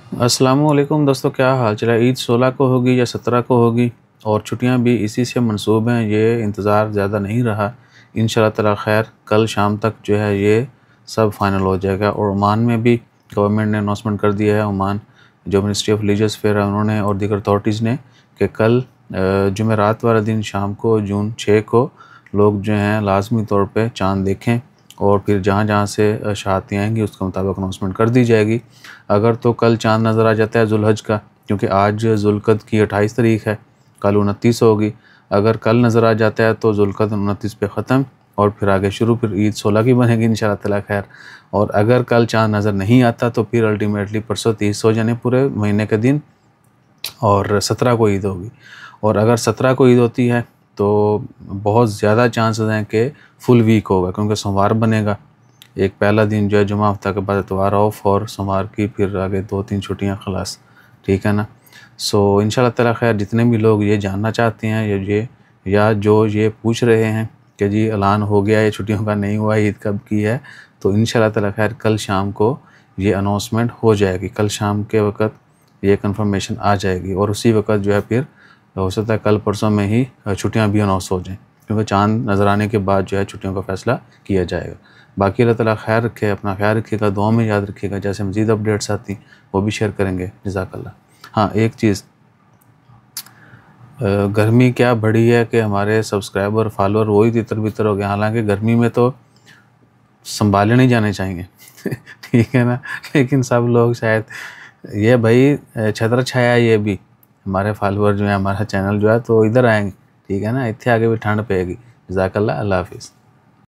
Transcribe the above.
अस्सलामुअलैकुम दोस्तों, क्या हाल चाल है। ईद 16 को होगी या 17 को होगी और छुट्टियां भी इसी से मंसूब हैं। ये इंतज़ार ज़्यादा नहीं रहा। इंशाअल्लाह ताला खैर कल शाम तक जो है ये सब फाइनल हो जाएगा। और ओमान में भी गवर्नमेंट ने अनाउंसमेंट कर दिया है, ओमान जो मिनिस्ट्री ऑफ रिलीजियस फेयर है उन्होंने और दीगर अथॉरिटीज़ ने, कि कल जुमेरात वाला दिन शाम को जून 6 को लोग जो हैं लाजमी तौर पर चाँद देखें और फिर जहाँ जहाँ से शहादतें आएंगी उसके मुताबिक अनाउंसमेंट कर दी जाएगी। अगर तो कल चाँद नज़र आ जाता है जुल्हज का, क्योंकि आज जुल्क़द की 28 तारीख है, कल 29 होगी। अगर कल नज़र आ जाता है तो जुल्क़द 29 पे ख़त्म और फिर आगे शुरू, फिर ईद 16 की बनेगी इंशाअल्लाह ताला खैर। और अगर कल चाँद नज़र नहीं आता तो फिर अल्टीमेटली परसों 30 हो जाने पूरे महीने के दिन और 17 को ईद होगी। और अगर 17 को ईद होती है तो बहुत ज़्यादा चांसेस हैं कि फुल वीक होगा, क्योंकि सोमवार बनेगा। एक पहला दिन जो है जुमा हफ्ता के बाद इतवार ऑफ और सोमवार की फिर आगे 2-3 छुट्टियां खलास, ठीक है ना। सो इंशाल्लाह ताला खैर जितने भी लोग ये जानना चाहते हैं या जो ये पूछ रहे हैं कि जी ऐलान हो गया है छुट्टियों का, नहीं हुआ, ईद कब की है, तो इंशाल्लाह ताला खैर कल शाम को ये अनाउंसमेंट हो जाएगी। कल शाम के वक़्त ये कंफर्मेशन आ जाएगी और उसी वक़्त जो है फिर हो सकता है कल परसों में ही छुट्टियां भी अनाउंस हो जाएं, क्योंकि चाँद नज़र आने के बाद जो है छुट्टियों का फ़ैसला किया जाएगा। बाकी अल्लाह ताला खैर रखे, अपना ख्याल रखिएगा, दुआ में याद रखिएगा। जैसे मज़ीद अपडेट्स आती वो भी शेयर करेंगे। जज़ाकल्लाह। हाँ, एक चीज़, गर्मी क्या बढ़ी है कि हमारे सब्सक्राइबर फॉलोअर वही तितर-बितर हो गए। हालांकि गर्मी में तो संभाले नहीं जाने चाहिए ठीक है ना, लेकिन सब लोग शायद ये भाई छत्र छाया, ये भी हमारे फॉलोअर जो है, हमारा चैनल जो है तो इधर आएंगे, ठीक है ना, इतने आगे भी ठंड पेगी। जज़ाकल्लाह, अल्लाह हाफिज़।